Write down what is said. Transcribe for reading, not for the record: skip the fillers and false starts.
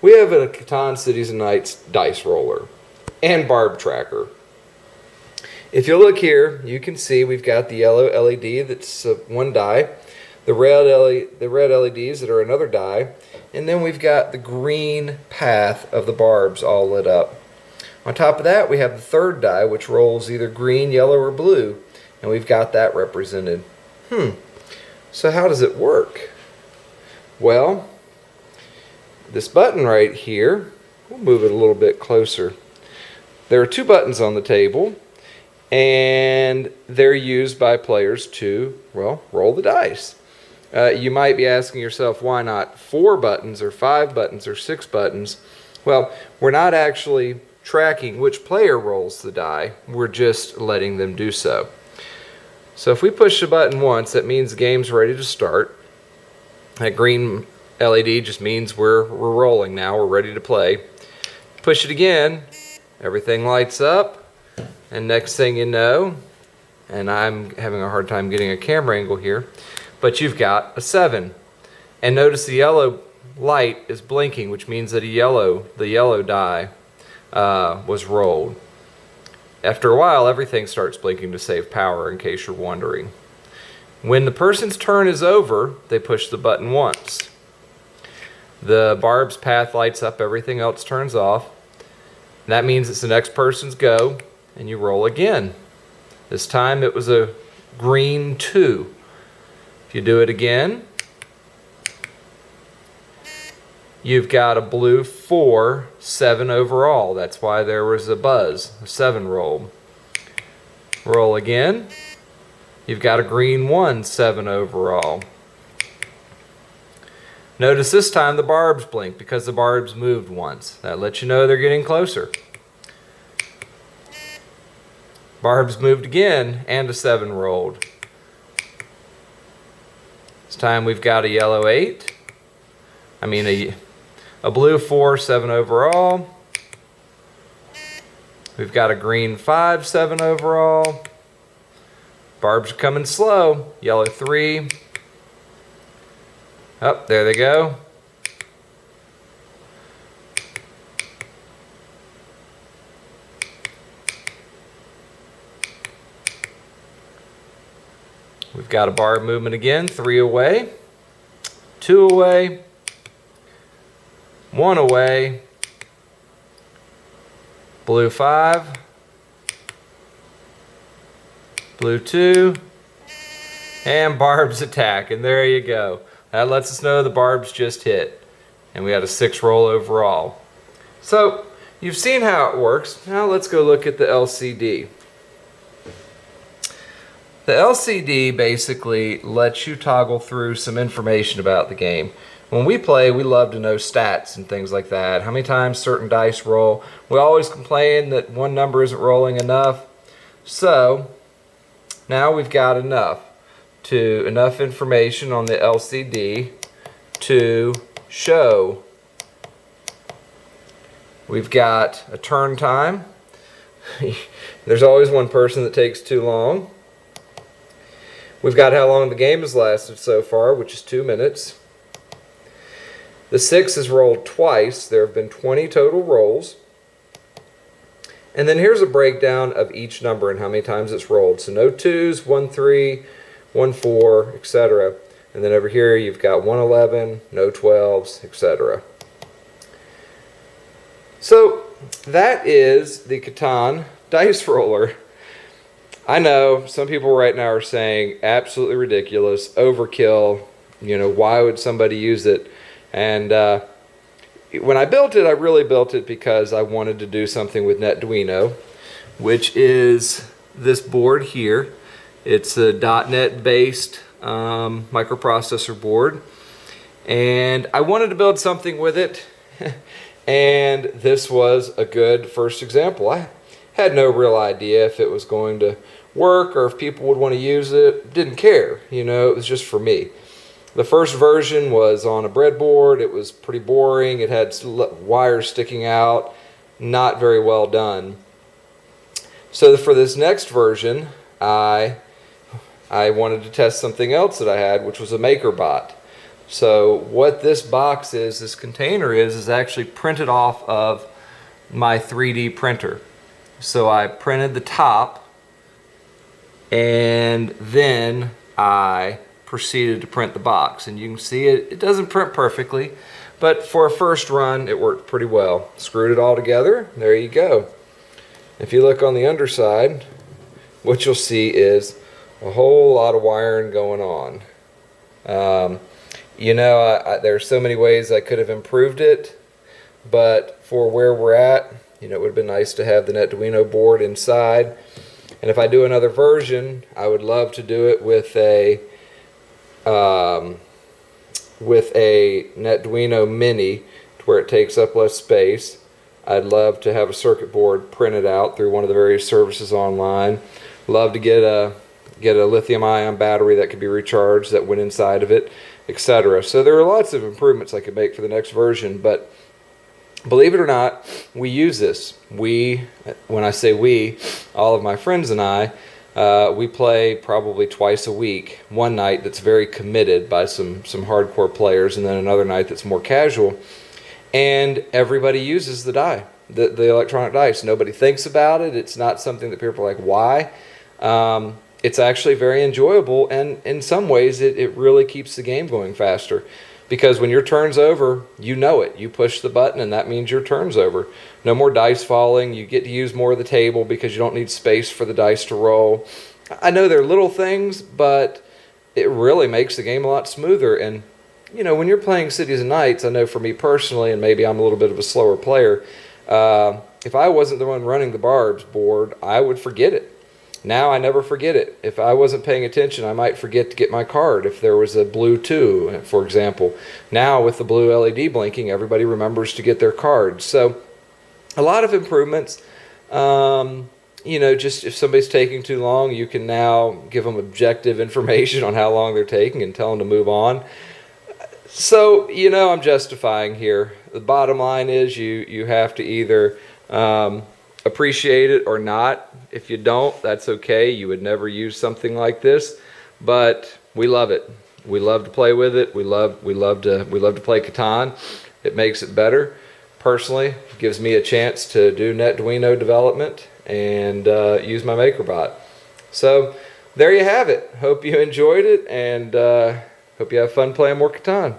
we have a Catan Cities and Nights dice roller and barb tracker. If you look here, you can see we've got the yellow LED that's one die, the red LEDs that are another die, and then we've got the green path of the barbs all lit up. On top of that, we have the third die, which rolls either green, yellow, or blue, and we've got that represented. So how does it work? Well, this button right here, we'll move it a little bit closer. There are two buttons on the table, and they're used by players to, well, roll the dice. You might be asking yourself, why not 4 buttons or 5 buttons or 6 buttons? Well, we're not actually tracking which player rolls the die. We're just letting them do so. So if we push the button once, that means the game's ready to start. That green LED just means we're rolling now. We're ready to play. Push it again, everything lights up. And next thing you know, and I'm having a hard time getting a camera angle here, but you've got a 7. And notice the yellow light is blinking, which means that the yellow die was rolled. After a while, everything starts blinking to save power, in case you're wondering. When the person's turn is over, they push the button once. The barb's path lights up, everything else turns off. That means it's the next person's go, and you roll again. This time it was a green 2. If you do it again, you've got a blue 4, 7 overall. That's why there was a buzz, a 7 roll. Roll again. You've got a green 1, 7 overall. Notice this time the barbs blink because the barbs moved once. That lets you know they're getting closer. Barbs moved again, and a 7 rolled. This time we've got a yellow 8. A blue 4, 7 overall. We've got a green 5, 7 overall. Barbs are coming slow. Yellow 3. Up, there they go. We've got a barb movement again, 3 away, 2 away, 1 away, blue 5, blue 2, and barbs attack, and there you go. That lets us know the barbs just hit, and we had a 6 roll overall. So, you've seen how it works. Now let's go look at the LCD. The LCD basically lets you toggle through some information about the game. When we play, we love to know stats and things like that. How many times certain dice roll. We always complain that one number isn't rolling enough. So, now we've got enough information on the LCD to show. We've got a turn time. There's always one person that takes too long. We've got how long the game has lasted so far, which is 2 minutes. The 6 is rolled twice. There have been 20 total rolls. And then here's a breakdown of each number and how many times it's rolled. So no 2s, 1 3, 1 4, etc. And then over here you've got 1 11, no 12s, etc. So that is the Catan dice roller. I know some people right now are saying absolutely ridiculous, overkill, why would somebody use it? And when I built it, I really built it because I wanted to do something with Netduino, which is this board here. It's a .NET based microprocessor board, and I wanted to build something with it, and this was a good first example. I had no real idea if it was going to work or if people would want to use it. Didn't care, it was just for me. The first version was on a breadboard. It was pretty boring. It had wires sticking out, not very well done. So for this next version, I wanted to test something else that I had, which was a Makerbot. So what this box is, this container is actually printed off of my 3D printer. So I printed the top, and then I proceeded to print the box. And you can see it doesn't print perfectly, but for a first run it worked pretty well. Screwed it all together, there you go. If you look on the underside, what you'll see is a whole lot of wiring going on. You know, there are so many ways I could have improved it, but for where we're at, you know, it would have been nice to have the Netduino board inside. And if I do another version, I would love to do it with a Netduino Mini, to where it takes up less space. I'd love to have a circuit board printed out through one of the various services online. Love to get a lithium-ion battery that could be recharged that went inside of it, etc. So there are lots of improvements I could make for the next version, but believe it or not, we use this. We, when I say we, all of my friends and I, we play probably twice a week. One night that's very committed by some hardcore players, and then another night that's more casual. And everybody uses the die, the electronic dice. Nobody thinks about it. It's not something that people are like, why? It's actually very enjoyable, and in some ways it really keeps the game going faster. Because when your turn's over, you know it. You push the button and that means your turn's over. No more dice falling. You get to use more of the table because you don't need space for the dice to roll. I know they're little things, but it really makes the game a lot smoother. And you know, when you're playing Cities and Nights, I know for me personally, and maybe I'm a little bit of a slower player, if I wasn't the one running the Barb's board, I would forget it. Now I never forget it. If I wasn't paying attention, I might forget to get my card if there was a blue 2, for example. Now with the blue LED blinking, everybody remembers to get their card. So a lot of improvements. You know, just if somebody's taking too long, you can now give them objective information on how long they're taking and tell them to move on. So, you know, I'm justifying here. The bottom line is you have to either appreciate it or not. If you don't, that's okay. You would never use something like this, but we love it. We love to play with it. We love to play Catan. It makes it better. Personally, it gives me a chance to do Netduino development and use my Makerbot. So there you have it. Hope you enjoyed it, and hope you have fun playing more Catan.